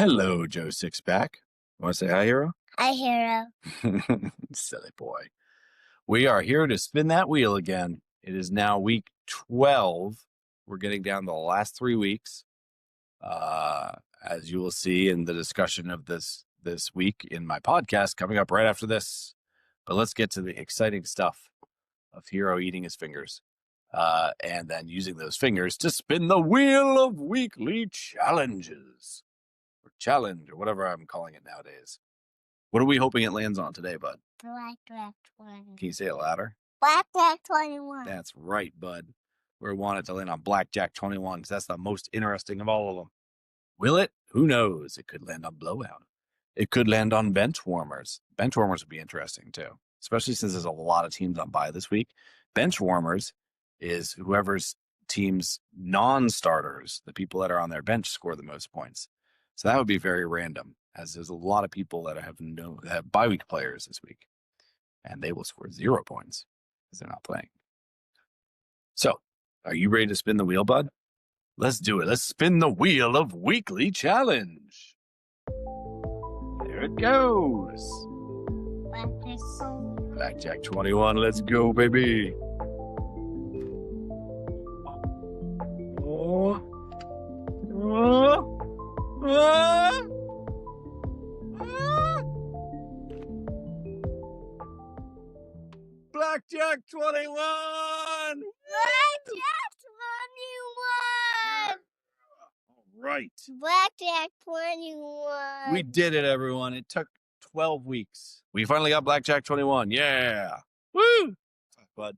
Hello, J6Pack. Want to say hi, Hiro? Hi, Hiro. Silly boy. We are here to spin that wheel again. It is now week 12. We're getting down to the last 3 weeks. As you will see in the discussion of this week in my podcast coming up right after this. But let's get to the exciting stuff of Hiro eating his fingers. And then using those fingers to spin the wheel of weekly challenges. Or challenge, or whatever I'm calling it nowadays. What are we hoping it lands on today, bud? Blackjack 21. Can you say it louder? Blackjack 21. That's right, bud. We want it to land on Blackjack 21 because that's the most interesting of all of them. Will it? Who knows? It could land on Blowout. It could land on Bench Warmers. Bench Warmers would be interesting, too, especially since there's a lot of teams on bye this week. Bench Warmers is whoever's team's non-starters, the people that are on their bench, score the most points. So that would be very random, as there's a lot of people that have bye week players this week, and they will score 0 points because they're not playing. So, are you ready to spin the wheel, bud? Let's do it. Let's spin the wheel of weekly challenge. There it goes. Blackjack 21. Let's go, baby. Blackjack 21! Blackjack 21! All right. Blackjack 21. We did it, everyone. It took 12 weeks. We finally got Blackjack 21. Yeah. Woo! Bud.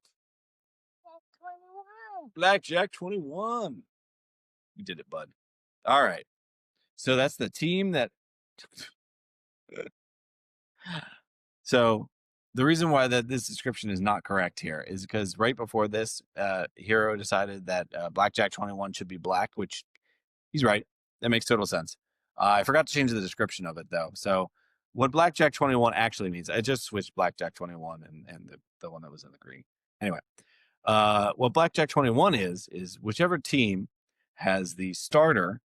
Blackjack 21. We did it, bud. All right. So that's the team that... So the reason why this description is not correct here is because right before this, Hiro decided that Blackjack 21 should be black, which he's right. That makes total sense. I forgot to change the description of it, though. So what Blackjack 21 actually means, I just switched Blackjack 21 and the one that was in the green. Anyway, what Blackjack 21 is whichever team has the starter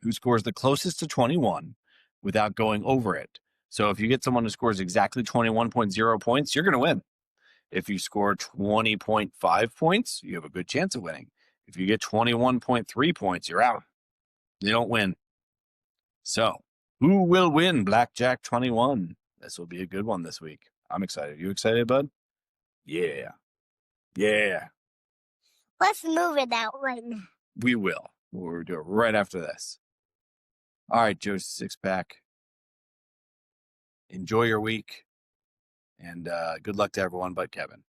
who scores the closest to 21 without going over it. So if you get someone who scores exactly 21.0 points, you're going to win. If you score 20.5 points, you have a good chance of winning. If you get 21.3 points, you're out. You don't win. So who will win Blackjack 21? This will be a good one this week. I'm excited. You excited, bud? Yeah. Yeah. Let's move it out right now. We will. We'll do it right after this. All right, J6Pack. Enjoy your week. And good luck to everyone but Kevin.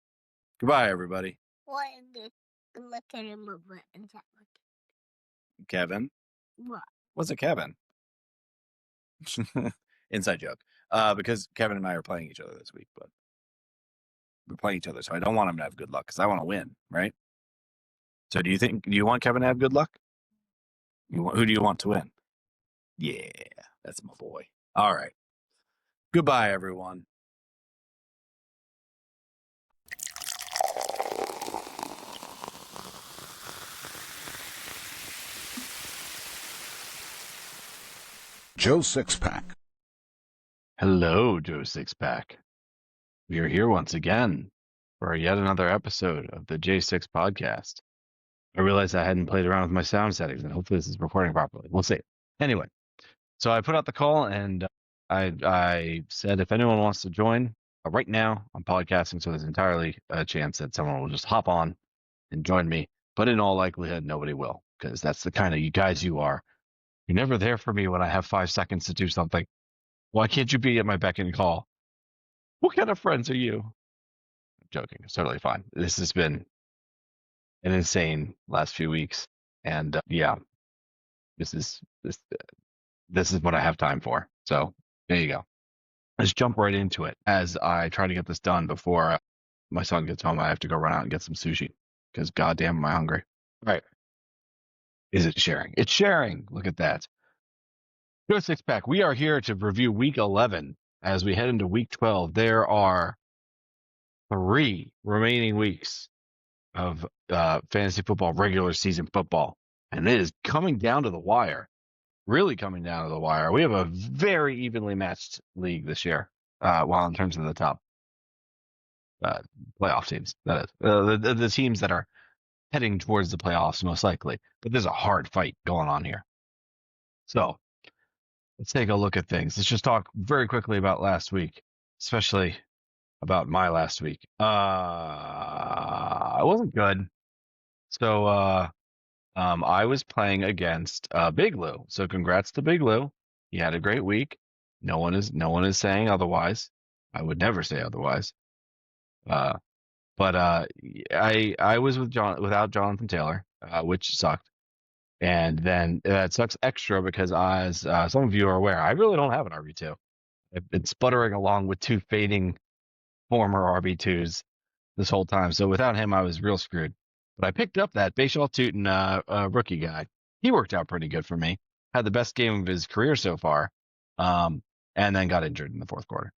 Goodbye, everybody. What is the look at him over and that look? Kevin? What? What's a Kevin? Inside joke. Because Kevin and I are playing each other this week, but we're playing each other, so I don't want him to have good luck because I want to win, right? So do you want Kevin to have good luck? Who do you want to win? Yeah, that's my boy. All right. Goodbye, everyone. J6Pack. Hello, J6Pack. We are here once again for yet another episode of the J6Podcast. I realized I hadn't played around with my sound settings, and hopefully this is recording properly. We'll see. Anyway, so I put out the call, and I said if anyone wants to join, right now I'm podcasting, so there's entirely a chance that someone will just hop on and join me. But in all likelihood, nobody will, because that's the kind of you guys you are. You're never there for me when I have 5 seconds to do something. Why can't you be at my beck and call? What kind of friends are you? I'm joking. It's totally fine. This has been an insane last few weeks, and yeah, this is what I have time for. So there you go. Let's jump right into it as I try to get this done before my son gets home. I have to go run out and get some sushi because goddamn am I hungry. All right. Is it sharing? It's sharing. Look at that. J6Pack. We are here to review week 11 as we head into week 12. There are 3 remaining weeks of fantasy football, regular season football, and it is coming down to the wire. really coming down to the wire. We have a very evenly matched league this year. Well, in terms of the top playoff teams, that is the teams that are heading towards the playoffs most likely. But there's a hard fight going on here. So let's take a look at things. Let's just talk very quickly about last week, especially about my last week. I wasn't good. So I was playing against Big Lou. So congrats to Big Lou. He had a great week. No one is saying otherwise. I would never say otherwise. But I was without Jonathan Taylor, which sucked. And then that sucks extra because, as some of you are aware, I really don't have an RB2. I've been sputtering along with two fading former RB2s this whole time. So without him, I was real screwed. But I picked up that Bashal Tootin rookie guy. He worked out pretty good for me. Had the best game of his career so far, and then got injured in the fourth quarter.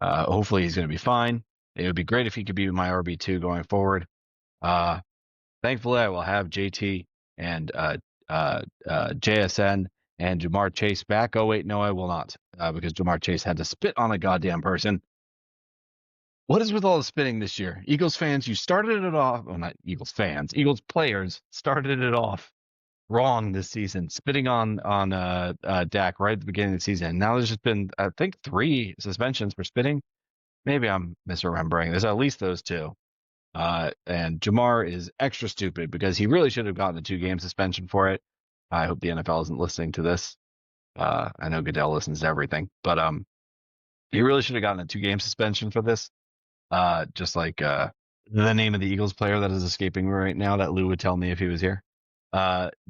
Hopefully he's going to be fine. It would be great if he could be my RB2 going forward. Thankfully, I will have JT and JSN and Jamar Chase back. Oh, wait, no, I will not, because Jamar Chase had to spit on a goddamn person. What is with all the spitting this year? Eagles fans, you started it off. Well, not Eagles fans. Eagles players started it off wrong this season, spitting on Dak right at the beginning of the season. Now there's just been, I think, 3 suspensions for spitting. Maybe I'm misremembering. There's at least those 2. And Jamar is extra stupid because he really should have gotten a 2-game suspension for it. I hope the NFL isn't listening to this. I know Goodell listens to everything, but he really should have gotten a 2-game suspension for this. Just like the name of the Eagles player that is escaping me right now that Lou would tell me if he was here.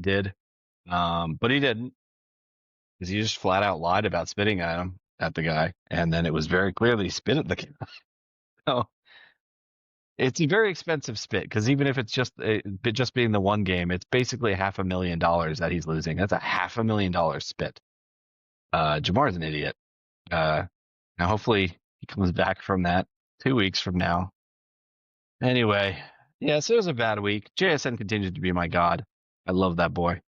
Did. But he didn't, because he just flat out lied about spitting at the guy, and then it was very clear that he spit at the guy. So it's a very expensive spit, because even if it's just being the 1 game, it's basically $500,000 that he's losing. That's a $500,000 spit. Jamar's an idiot. Now hopefully he comes back from that 2 weeks from now. Anyway, yeah, so it was a bad week. JSN continues to be my god. I love that boy.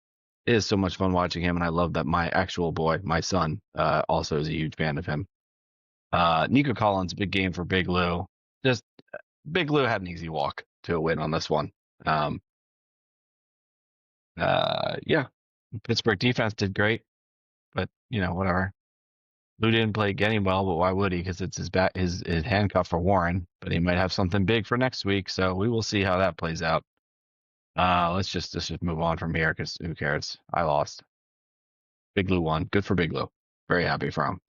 It is so much fun watching him, and I love that my actual boy, my son, also is a huge fan of him. Nico Collins, big game for Big Lou. Just Big Lou had an easy walk to a win on this one. Yeah, Pittsburgh defense did great, but whatever. Lou didn't play getting well, but why would he? Because it's his handcuff for Warren, but he might have something big for next week, so we will see how that plays out. Let's just move on from here, because who cares? I lost. Big Lou won. Good for Big Lou. Very happy for him.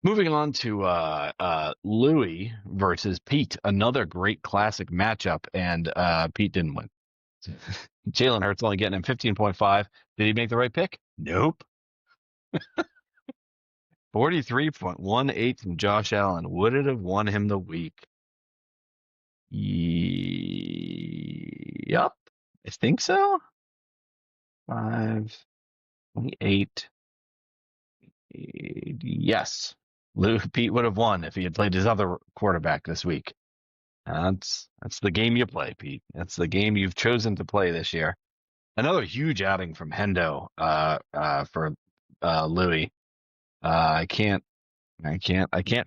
Moving on to Louis versus Pete, another great classic matchup, and Pete didn't win. Jalen Hurts only getting him 15.5. Did he make the right pick? Nope. 43.18 from Josh Allen. Would it have won him the week? Yep. I think so. 5.8. Yes. Pete would have won if he had played his other quarterback this week. That's the game you play, Pete. That's the game you've chosen to play this year. Another huge outing from Hendo for Louis. I can't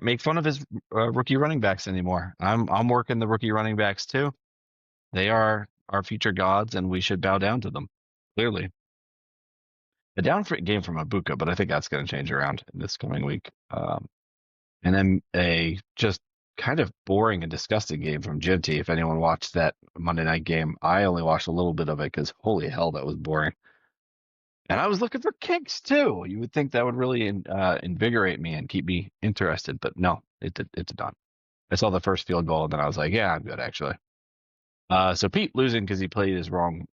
make fun of his rookie running backs anymore. I'm working the rookie running backs too. They are our future gods, and we should bow down to them. Clearly, a down game from Ibuka, but I think that's going to change around in this coming week. And then a just kind of boring and disgusting game from Ginty. If anyone watched that Monday night game, I only watched a little bit of it because holy hell, that was boring. And I was looking for kicks too. You would think that would really invigorate me and keep me interested, but no, it did not. I saw the first field goal, and then I was like, yeah, I'm good actually. So Pete losing because he played his wrong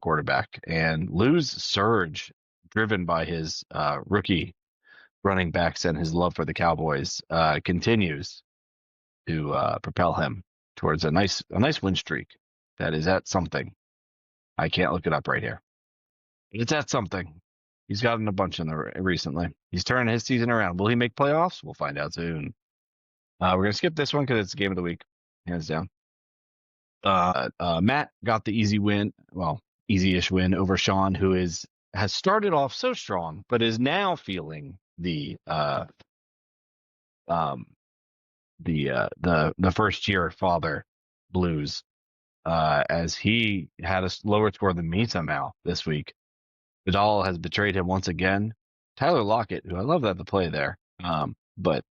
quarterback, and Lou's surge, driven by his rookie running backs and his love for the Cowboys, continues to propel him towards a nice win streak that is at something. I can't look it up right here. It's at something. He's gotten a bunch in there recently. He's turning his season around. Will he make playoffs? We'll find out soon. We're going to skip this one because it's the game of the week, hands down. Matt got the easy win. Well, easy-ish win over Sean, who is has started off so strong, but is now feeling the first year father blues, as he had a lower score than me somehow this week. Vidal has betrayed him once again. Tyler Lockett, who I love that the play there, but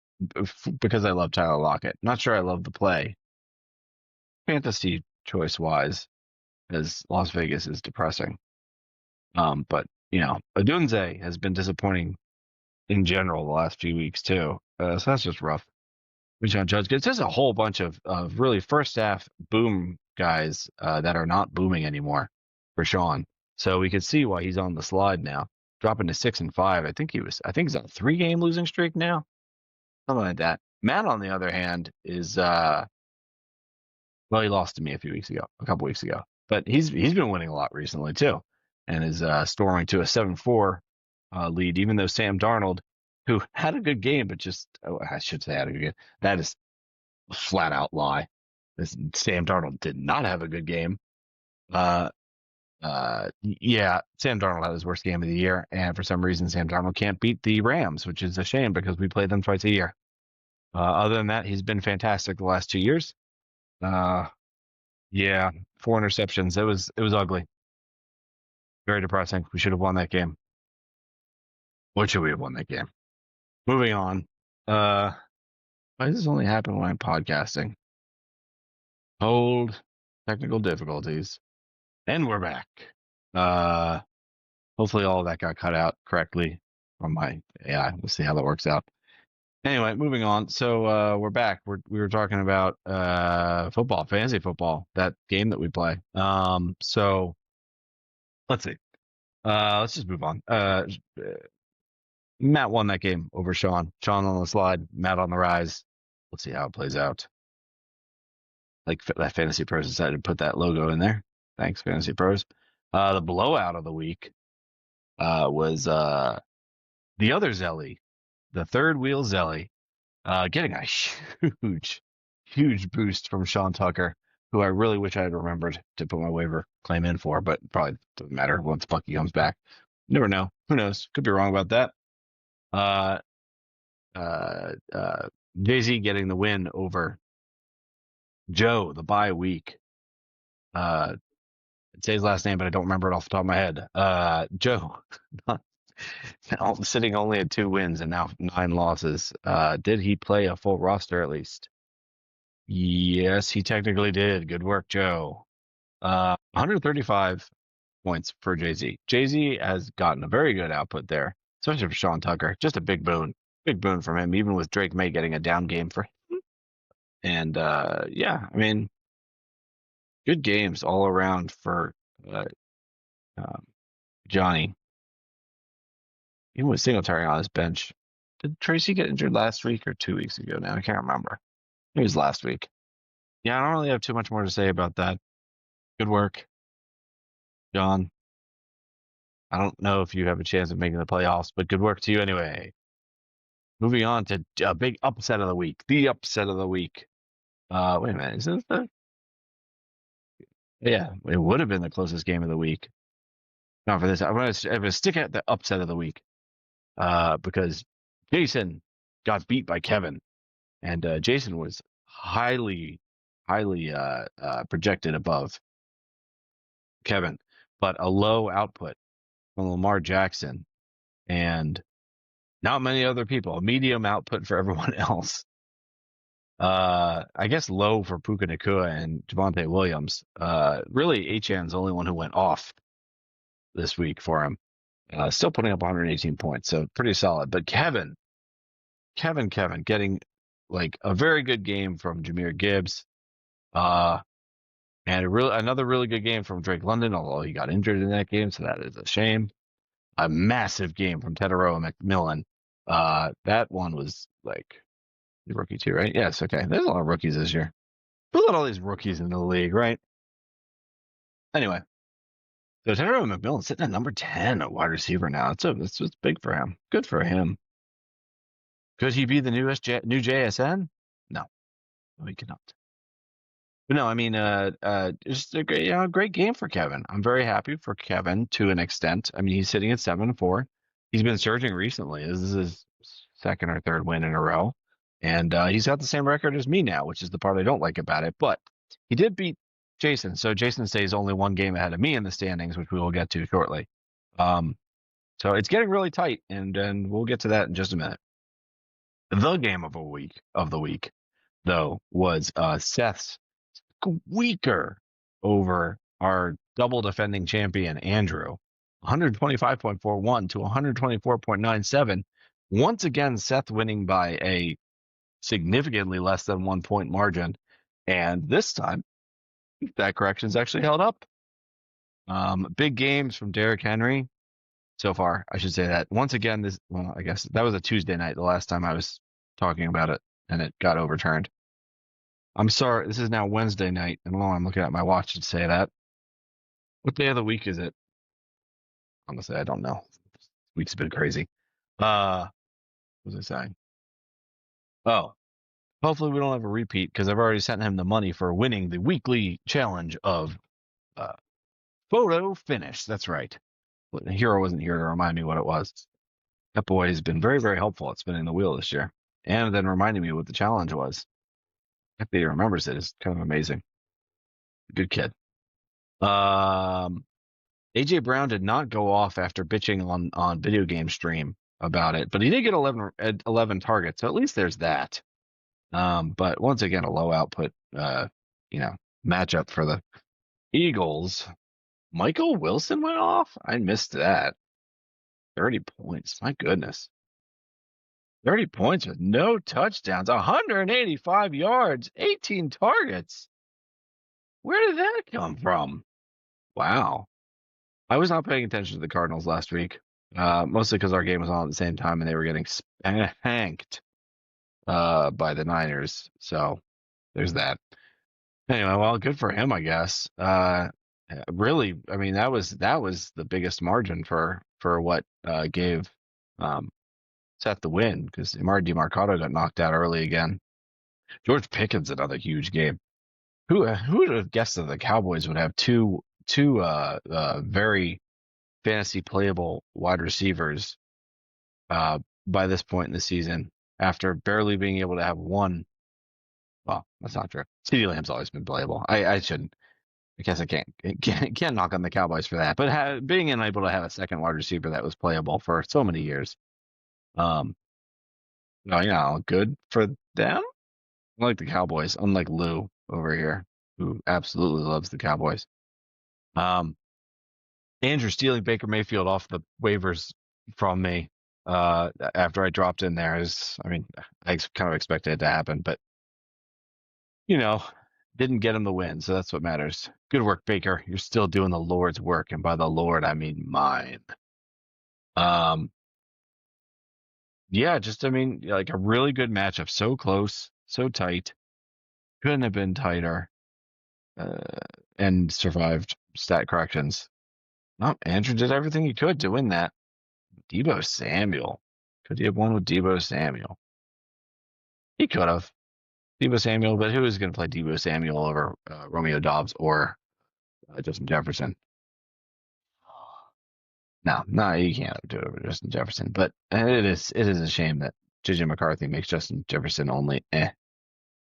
because I love Tyler Lockett, not sure I love the play fantasy choice wise, as Las Vegas is depressing. But Odunze has been disappointing in general the last few weeks too. So that's just rough. Which on Judge gets there's a whole bunch of really first half boom guys that are not booming anymore for Sean. So we could see why he's on the slide now, dropping to 6-5. I think he's on a 3-game losing streak now, something like that. Matt, on the other hand, is well, he lost to me a couple weeks ago, but he's been winning a lot recently too, and is storming to a 7-4 lead, even though Sam Darnold, who had a good game, but I should say had a good game. That is a flat out lie. Sam Darnold did not have a good game. Yeah, Sam Darnold had his worst game of the year, and for some reason, Sam Darnold can't beat the Rams, which is a shame because we play them twice a year. Other than that, he's been fantastic the last 2 years. Yeah, 4 interceptions. It was ugly. Very depressing. We should have won that game. What should we have won that game? Moving on. Why does this only happen when I'm podcasting? Hold technical difficulties. And we're back. Hopefully all of that got cut out correctly from my AI. We'll see how that works out. Anyway, moving on. So we're back. We were talking about football, fantasy football, that game that we play. So let's see. Let's just move on. Matt won that game over Sean. Sean on the slide, Matt on the rise. Let's see how it plays out. Like that Fantasy Pros decided to put that logo in there. Thanks, Fantasy Pros. The blowout of the week was the other Zelly, the third wheel Zelly, getting a huge boost from Sean Tucker, who I really wish I had remembered to put my waiver claim in for, but probably doesn't matter once Bucky comes back. Never know. Who knows? Could be wrong about that. Jay-Z getting the win over Joe, the bye week. I'd say his last name, but I don't remember it off the top of my head. Joe, now sitting only at 2 wins and now 9 losses. Did he play a full roster at least? Yes, he technically did. Good work, Joe. 135 points for Jay-Z. Jay-Z has gotten a very good output there, especially for Sean Tucker. Just a big boon. Big boon from him, even with Drake May getting a down game for him. And yeah, I mean, good games all around for Johnny. Even with Singletary on his bench. Did Tracy get injured last week or 2 weeks ago now? I can't remember. It was last week. Yeah, I don't really have too much more to say about that. Good work, John. I don't know if you have a chance of making the playoffs, but good work to you anyway. Moving on to a big upset of the week. The upset of the week. Wait a minute. Is this the... Yeah, it would have been the closest game of the week. Not for this. I'm going to stick at the upset of the week because Jason got beat by Kevin. And Jason was highly projected above Kevin, but a low output from Lamar Jackson and not many other people. A medium output for everyone else. I guess low for Puka Nacua and Javonte Williams. Really, Achan's the only one who went off this week for him. Still putting up 118 points, so pretty solid. But Kevin getting like a very good game from Jahmyr Gibbs. And another really good game from Drake London, although he got injured in that game, so that is a shame. A massive game from Teteroa McMillan. That one was like the rookie too, right? Yes, okay. There's a lot of rookies this year. Look at all these rookies in the league, right? Anyway, so Teteroa McMillan sitting at number 10 at wide receiver now. It's big for him. Good for him. Could he be the new JSN? No, he cannot. But no, I mean, just a great game for Kevin. I'm very happy for Kevin to an extent. I mean, he's sitting at 7-4. He's been surging recently. This is his second or third win in a row, and he's got the same record as me now, which is the part I don't like about it. But he did beat Jason, so Jason stays only one game ahead of me in the standings, which we will get to shortly. So it's getting really tight, and we'll get to that in just a minute. The game of the week, though, was Seth's squeaker over our double defending champion, Andrew. 125.41 to 124.97. Once again, Seth winning by a significantly less than 1 point margin. And this time, that correction's actually held up. Big games from Derrick Henry so far, I should say that. Once again, I guess that was a Tuesday night the last time I was talking about it, and it got overturned. I'm sorry, this is now Wednesday night, and I'm looking at my watch to say that. What day of the week is it? Honestly, I don't know. This week's been crazy. What was I saying? Oh, hopefully we don't have a repeat because I've already sent him the money for winning the weekly challenge of photo finish. That's right. Hiro wasn't here to remind me what it was. That boy has been very, very helpful at spinning the wheel this year, and then reminding me what the challenge was. The fact that he remembers it is kind of amazing. Good kid. AJ Brown did not go off after bitching on video game stream about it, but he did get 11 targets, so at least there's that. But once again, a low output, matchup for the Eagles. Michael Wilson went off. I missed that. 30 points. My goodness. 30 points with no touchdowns, 185 yards, 18 targets. Where did that come from? Wow. I was not paying attention to the Cardinals last week, mostly because our game was on at the same time and they were getting spanked by the Niners. So there's that. Anyway, well, good for him, I guess. Really, I mean, that was the biggest margin for what gave Seth the win, because Amari DiMarcado got knocked out early again. George Pickens, another huge game. Who would have guessed that the Cowboys would have two very fantasy playable wide receivers by this point in the season, after barely being able to have one? Well, that's not true. CeeDee Lamb's always been playable. I shouldn't. I guess I can't knock on the Cowboys for that. But being unable to have a second wide receiver that was playable for so many years, good for them. I like the Cowboys, unlike Lou over here, who absolutely loves the Cowboys. Andrew stealing Baker Mayfield off the waivers from me after I dropped in there I kind of expected it to happen, but didn't get him the win, so that's what matters. Good work, Baker. You're still doing the Lord's work, and by the Lord, I mean mine. Like a really good matchup. So close, so tight. Couldn't have been tighter, and survived stat corrections. No, Andrew did everything he could to win that. Deebo Samuel. Could he have won with Deebo Samuel? He could have. Deebo Samuel, but who is going to play Deebo Samuel over Romeo Doubs or Justin Jefferson? No, you can't do it over Justin Jefferson. But it is a shame that JJ McCarthy makes Justin Jefferson only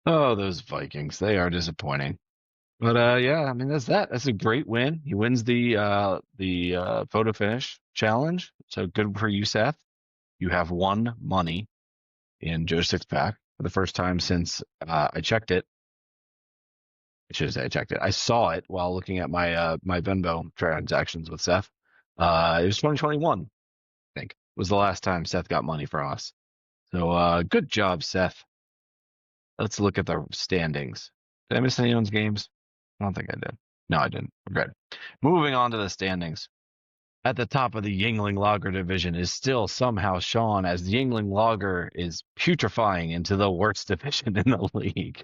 Oh, those Vikings, they are disappointing. But that's that. That's a great win. He wins the photo finish challenge. So good for you, Seth. You have won money in Joe Six Pack for the first time since I checked it. I should say I checked it. I saw it while looking at my my Venmo transactions with Seth. It was 2021, I think, was the last time Seth got money from us. So good job, Seth. Let's look at the standings. Did I miss anyone's games? I don't think I did. No, I didn't. We're good. Moving on to the standings. At the top of the Yingling Lager division is still somehow Sean, as the Yingling Lager is putrefying into the worst division in the league.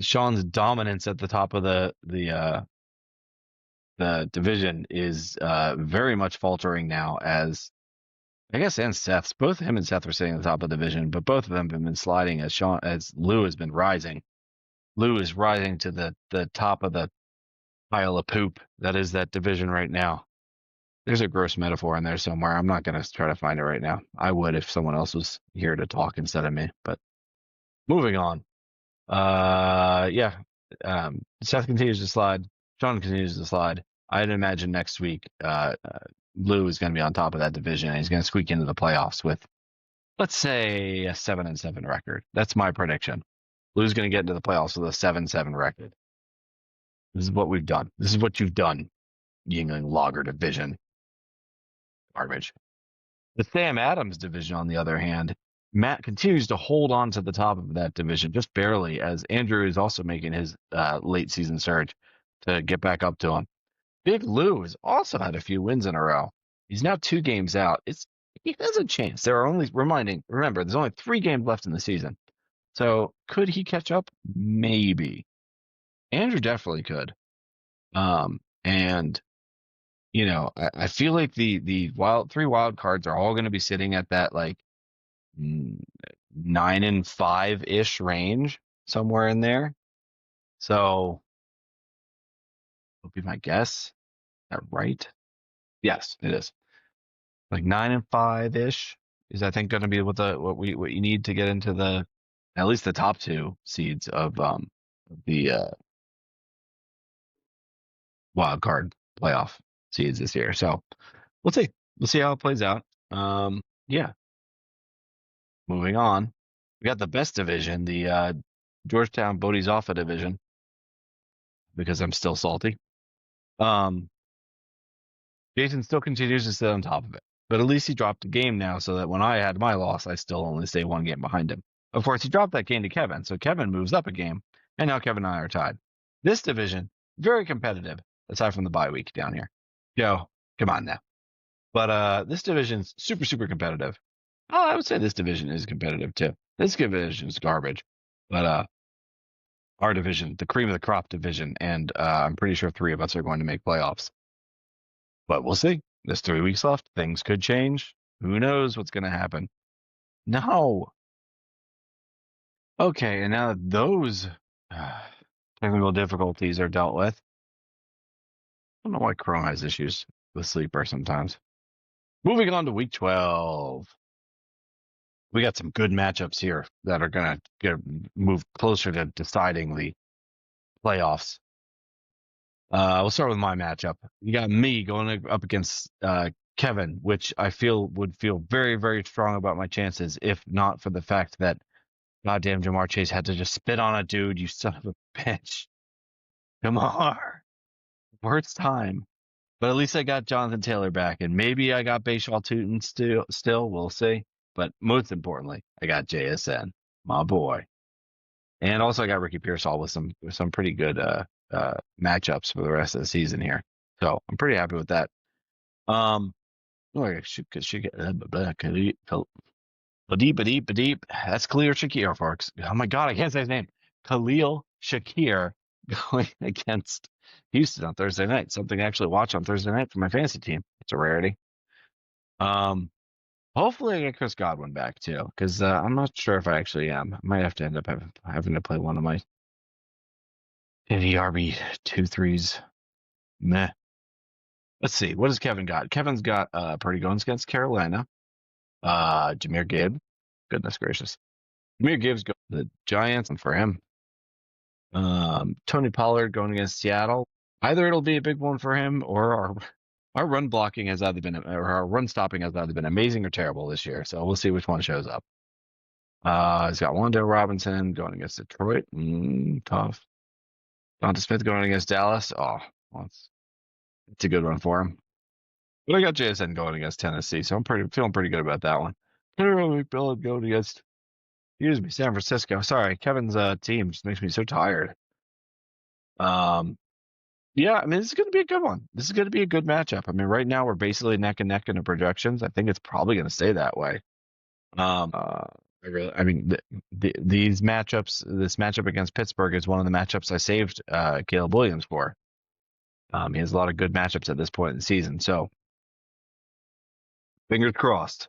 Sean's dominance at the top of the division is very much faltering now, as I guess, and Seth's. Both him and Seth were sitting at the top of the division, but both of them have been sliding as Lou has been rising. Lou is rising to the top of the pile of poop that is that division right now. There's a gross metaphor in there somewhere. I'm not going to try to find it right now. I would if someone else was here to talk instead of me. But moving on. Yeah. Seth continues to slide. Sean continues to slide. I'd imagine next week, Lou is going to be on top of that division, and he's going to squeak into the playoffs with, let's say, a 7-7 record. That's my prediction. Lou's going to get into the playoffs with a 7-7 record. This is what we've done. This is what you've done, Yingling Lager division. Garbage. The Sam Adams division, on the other hand, Matt continues to hold on to the top of that division just barely, as Andrew is also making his late season surge to get back up to him. Big Lou has also had a few wins in a row. He's now 2 games out. He has a chance. There are only remember, there's only 3 games left in the season. So could he catch up? Maybe. Andrew definitely could. And you know, I feel like the 3 wild cards are all going to be sitting at that like 9-5 ish range, somewhere in there. So would be my guess. Is that right? Yes, it is. Like 9-5 ish is, I think, going to be what you need to get into the at least the top 2 seeds of the wild card playoff seeds this year. So we'll see. We'll see how it plays out. Yeah. Moving on. We got the best division, the Georgetown Bodhisattva division, because I'm still salty. Jason still continues to sit on top of it, but at least he dropped a game now, so that when I had my loss, I still only stay 1 game behind him. Of course, he dropped that game to Kevin, so Kevin moves up a game, and now Kevin and I are tied. This division, very competitive, aside from the bye week down here. Joe, come on now. But this division's super, super competitive. Oh, I would say this division is competitive too. This division is garbage, but our division, the cream of the crop division, and I'm pretty sure 3 of us are going to make playoffs. But we'll see. There's 3 weeks left. Things could change. Who knows what's going to happen? No. Okay, and now that those technical difficulties are dealt with, I don't know why Chrome has issues with Sleeper sometimes. Moving on to week 12. We got some good matchups here that are going to move closer to deciding the playoffs. We'll start with my matchup. You got me going up against Kevin, which I would feel very, very strong about my chances, if not for the fact that goddamn Jamar Chase had to just spit on a dude. You son of a bitch, Jamar. Worst time. But at least I got Jonathan Taylor back, and maybe I got Bashaw Tootin still. We'll see. But most importantly, I got JSN, my boy. And also I got Ricky Pearsall with some pretty good matchups for the rest of the season here. So I'm pretty happy with that. That's Khalil Shakir, folks. Oh my God, I can't say his name. Khalil Shakir going against Houston on Thursday night. Something to actually watch on Thursday night for my fantasy team. It's a rarity. Hopefully I get Chris Godwin back too, because I'm not sure if I actually am. I might have to end up having to play one of my RB 2-3s. Meh. Let's see. What has Kevin got? Kevin's got Purdy going against Carolina. Jahmyr Gibbs. Goodness gracious. Jahmyr Gibbs going to the Giants, and for him. Tony Pollard going against Seattle. Either it'll be a big one for him, or our run blocking has either been, or our run stopping has either been amazing or terrible this year. So we'll see which one shows up. He's got Wan'Dale Robinson going against Detroit. Tough. Donta Smith going against Dallas. Oh, well, it's a good one for him. But I got JSN going against Tennessee, so I'm feeling pretty good about that one. Bill going against, San Francisco. Sorry, Kevin's team just makes me so tired. Yeah, I mean, this is going to be a good one. This is going to be a good matchup. I mean, right now we're basically neck and neck in the projections. I think it's probably going to stay that way. These matchups, this matchup against Pittsburgh is one of the matchups I saved Caleb Williams for. He has a lot of good matchups at this point in the season, so fingers crossed.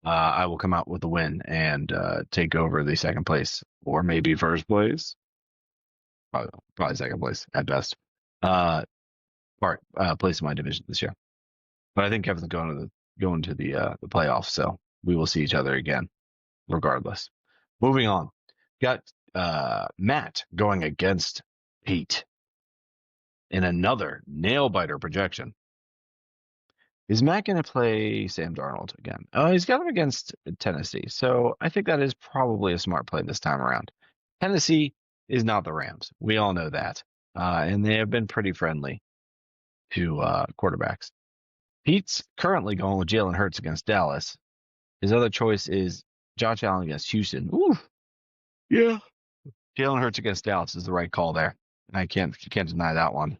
I will come out with a win and take over the second place, or maybe first place. Probably second place at best. Uh, place in my division this year. But I think Kevin's going to the playoffs, so we will see each other again, regardless. Moving on, got Matt going against Pete in another nail biter projection. Is Matt going to play Sam Darnold again? He's got him against Tennessee, so I think that is probably a smart play this time around. Tennessee is not the Rams. We all know that, and they have been pretty friendly to quarterbacks. Pete's currently going with Jalen Hurts against Dallas. His other choice is Josh Allen against Houston. Ooh, yeah. Jalen Hurts against Dallas is the right call there. I can't deny that one.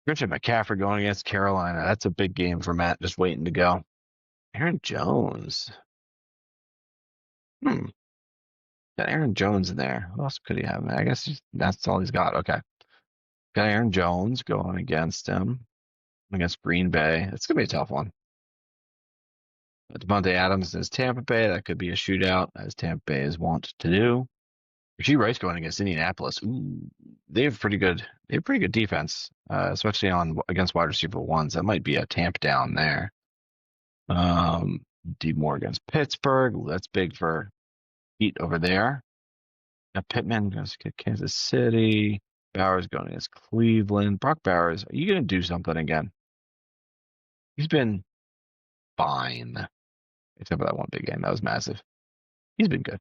Christian McCaffrey going against Carolina. That's a big game for Matt, just waiting to go. Aaron Jones. Got Aaron Jones in there. Who else could he have? I guess that's all he's got. Okay. Got Aaron Jones going against him, against Green Bay. It's going to be a tough one. Devontae Adams is Tampa Bay. That could be a shootout, as Tampa Bay is wont to do. Rasheed Rice going against Indianapolis. Ooh, they have pretty good defense, especially against wide receiver ones. That might be a tamp down there. D Moore against Pittsburgh. Ooh, that's big for Pete over there. Got Pittman against Kansas City. Bowers going against Cleveland. Brock Bowers, are you going to do something again? He's been fine, except for that one big game. That was massive. He's been good.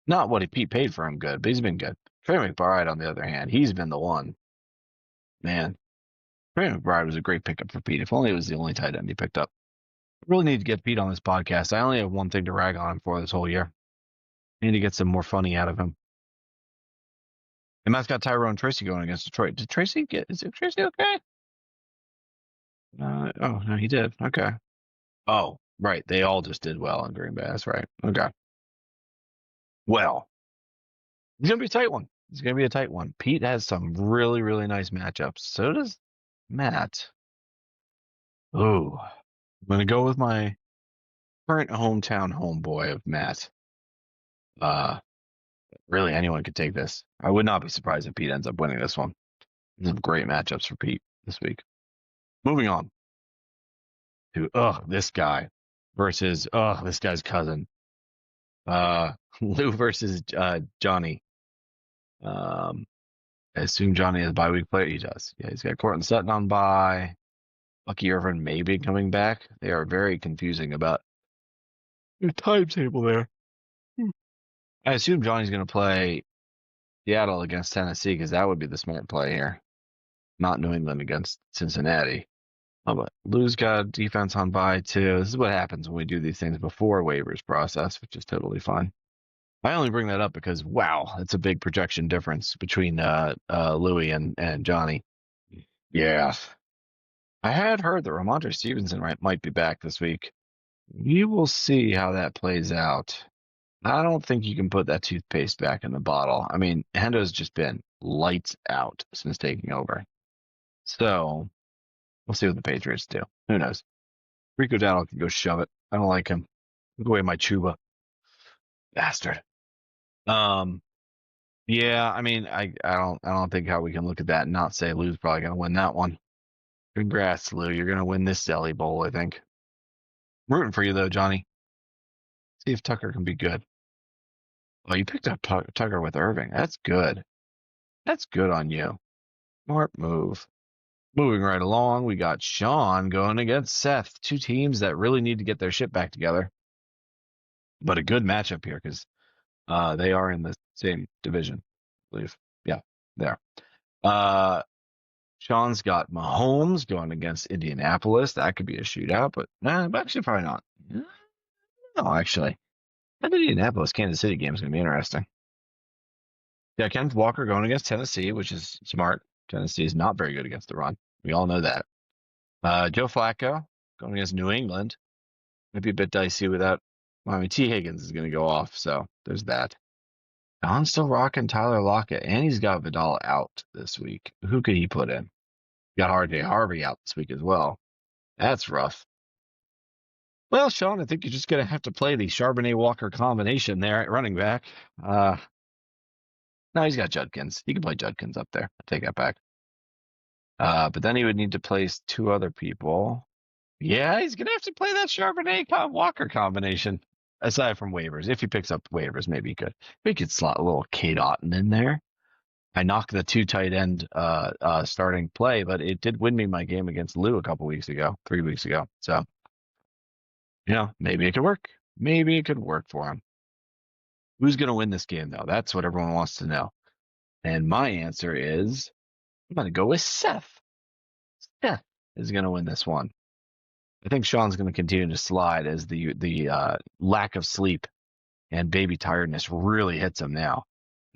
Not what Pete paid for him good, but he's been good. Trey McBride, on the other hand, he's been the one. Man, Trey McBride was a great pickup for Pete. If only it was the only tight end he picked up. I really need to get Pete on this podcast. I only have one thing to rag on him for this whole year. I need to get some more funny out of him. And Matt's got Tyrone Tracy going against Detroit. Is Tracy okay? Oh, no, he did. Okay. Oh, right. They all just did well in Green Bay. That's right. Okay. Well, it's going to be a tight one. It's going to be a tight one. Pete has some really, really nice matchups. So does Matt. Oh, I'm going to go with my current hometown homeboy of Matt. Really, anyone could take this. I would not be surprised if Pete ends up winning this one. Some great matchups for Pete this week. Moving on to this guy versus this guy's cousin. Lou versus Johnny. I assume Johnny is a bye week player. He does. Yeah, he's got Cortland Sutton on bye. Bucky Irvin maybe coming back. They are very confusing about the timetable there. I assume Johnny's going to play Seattle against Tennessee because that would be the smart play here, not New England against Cincinnati. Oh, but Lou's got defense on bye too. This is what happens when we do these things before waivers process, which is totally fine. I only bring that up because wow, it's a big projection difference between Louis and Johnny. Yeah, I had heard that Ramondre Stevenson might be back this week. We will see how that plays out. I don't think you can put that toothpaste back in the bottle. I mean, Hendo's just been lights out since taking over. So we'll see what the Patriots do. Who knows? Rico Dowdle can go shove it. I don't like him. Look away my Chuba. Bastard. Yeah, I mean, I don't think how we can look at that and not say Lou's probably gonna win that one. Congrats, Lou. You're gonna win this Zelly Bowl, I think. I'm rooting for you though, Johnny. See if Tucker can be good. Oh, you picked up Tucker with Irving. That's good. That's good on you. Smart move. Moving right along, we got Sean going against Seth. Two teams that really need to get their shit back together. But a good matchup here because they are in the same division, I believe. Yeah, there. Sean's got Mahomes going against Indianapolis. That could be a shootout, but actually probably not. No, actually. That Indianapolis Kansas City game is going to be interesting. Yeah, Kenneth Walker going against Tennessee, which is smart. Tennessee is not very good against the run. We all know that. Joe Flacco going against New England. Might be a bit dicey without. Well, I mean, T. Higgins is going to go off, so there's that. Don's still rocking Tyler Lockett, and he's got Vidal out this week. Who could he put in? Got RJ Harvey out this week as well. That's rough. Well, Sean, I think you're just going to have to play the Charbonnet-Walker combination there at running back. No, he's got Judkins. He can play Judkins up there. I'll take that back. But then he would need to place two other people. Yeah, he's going to have to play that Charbonnet-Walker combination. Aside from waivers. If he picks up waivers, maybe he could. We could slot a little Kate Otten in there. I knocked the two tight end starting play, but it did win me my game against Lou a couple weeks ago, 3 weeks ago. So, maybe it could work. Maybe it could work for him. Who's going to win this game, though? That's what everyone wants to know. And my answer is I'm going to go with Seth. Seth is going to win this one. I think Sean's going to continue to slide as the lack of sleep and baby tiredness really hits him now,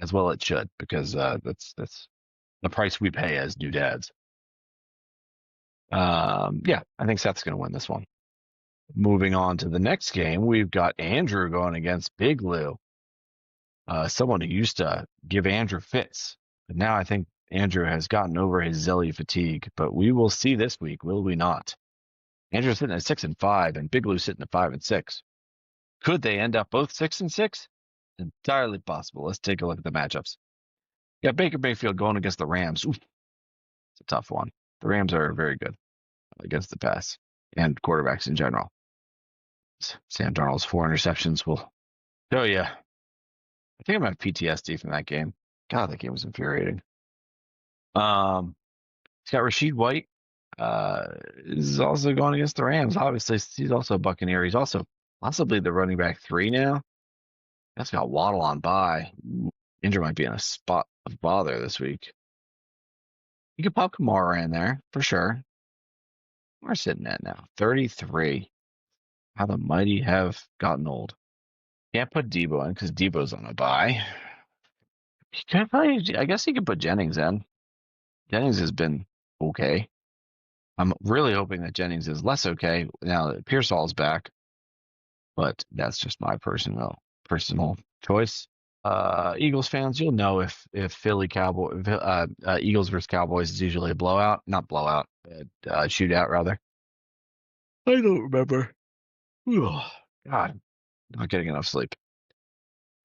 as well it should, because that's the price we pay as new dads. Yeah, I think Seth's going to win this one. Moving on to the next game, we've got Andrew going against Big Lou. Someone who used to give Andrew fits, but now I think Andrew has gotten over his Zelly fatigue. But we will see this week, will we not? Andrew's sitting at 6-5, and Big Lou's sitting at 5-6. Could they end up both 6-6? Entirely possible. Let's take a look at the matchups. Yeah, Baker Mayfield going against the Rams. Oof, it's a tough one. The Rams are very good against the pass and quarterbacks in general. Sam Darnold's 4 interceptions will show you. I think I'm at PTSD from that game. God, that game was infuriating. He's got Rashid White. Is also going against the Rams. Obviously, he's also a Buccaneer. He's also possibly the running back 3 now. That's got Waddle on bye. Injury might be in a spot of bother this week. You could pop Kamara in there for sure. We're sitting at now 33. How the mighty have gotten old. Can't put Debo in because Debo's on a bye. I guess he could put Jennings in. Jennings has been okay. I'm really hoping that Jennings is less okay now that Pearsall's back. But that's just my personal choice. Eagles fans, you'll know if Eagles versus Cowboys is usually a blowout, not blowout, shootout rather. I don't remember. God, not getting enough sleep.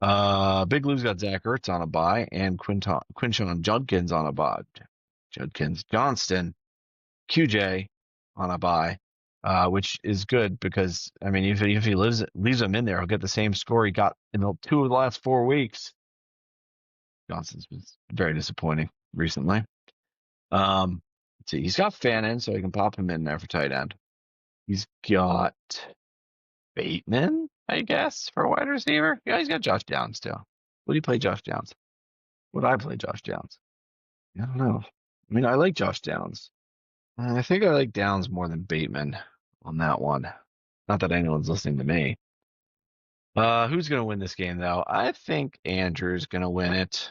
Big Lou's got Zach Ertz on a bye and Quinshon Judkins on a bye. Johnston, QJ on a bye, which is good because if he leaves him in there, he'll get the same score he got in the 2 of the last 4 weeks. Johnston's been very disappointing recently. Let's see, he's got Fannin, so he can pop him in there for tight end. He's got Bateman, I guess, for a wide receiver. Yeah, he's got Josh Downs too. Would he play Josh Downs? Would I play Josh Downs? I don't know. I like Josh Downs. I think I like Downs more than Bateman on that one. Not that anyone's listening to me. Who's going to win this game, though? I think Andrew's going to win it.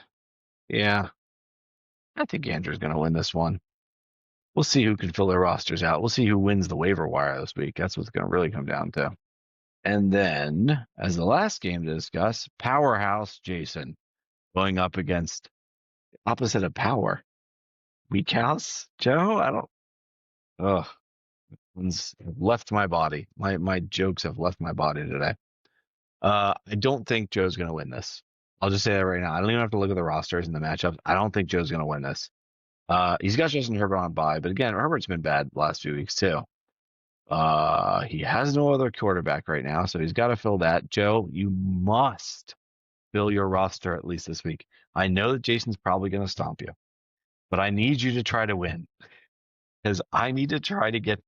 Yeah. I think Andrew's going to win this one. We'll see who can fill their rosters out. We'll see who wins the waiver wire this week. That's what's going to really come down to. And then, as the last game to discuss, Powerhouse Jason going up against opposite of Power. Weak House Joe? I don't. Ugh. One's left my body. My jokes have left my body today. I don't think Joe's going to win this. I'll just say that right now. I don't even have to look at the rosters and the matchups. I don't think Joe's going to win this. He's got Justin Herbert on bye, but again, Herbert's been bad the last few weeks too. He has no other quarterback right now, so he's got to fill that. Joe, you must fill your roster at least this week. I know that Jason's probably going to stomp you, but I need you to try to win because I need to try to get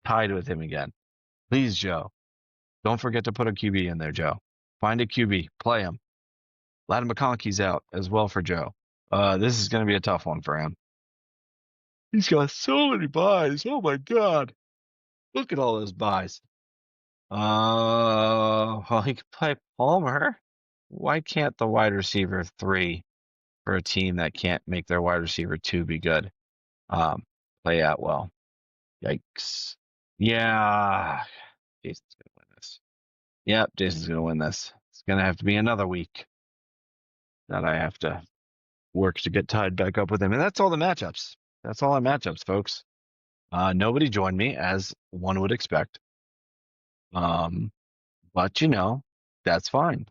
tied with him again. Please, Joe. Don't forget to put a QB in there, Joe. Find a QB. Play him. Ladd McConkey's out as well for Joe. This is going to be a tough one for him. He's got so many buys. Oh, my God. Look at all those buys. Well, he could play Palmer. Why can't the wide receiver 3 for a team that can't make their wide receiver 2 be good play out well? Yikes. Yeah. Jason's going to win this. Yep, Jason's going to win this. It's going to have to be another week that I have to work to get tied back up with him. And that's all the matchups. That's all our matchups, folks. Nobody joined me, as one would expect. But that's fine.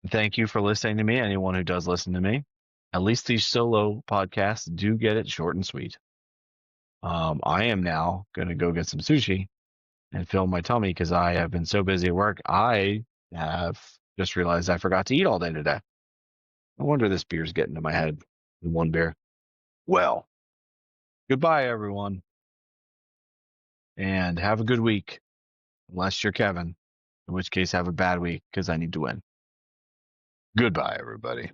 Thank you for listening to me. Anyone who does listen to me, at least these solo podcasts do get it short and sweet. I am now going to go get some sushi and fill my tummy because I have been so busy at work. I have just realized I forgot to eat all day today. No wonder this beer's getting to my head in one beer. Well, goodbye, everyone, and have a good week, unless you're Kevin, in which case have a bad week because I need to win. Goodbye, everybody.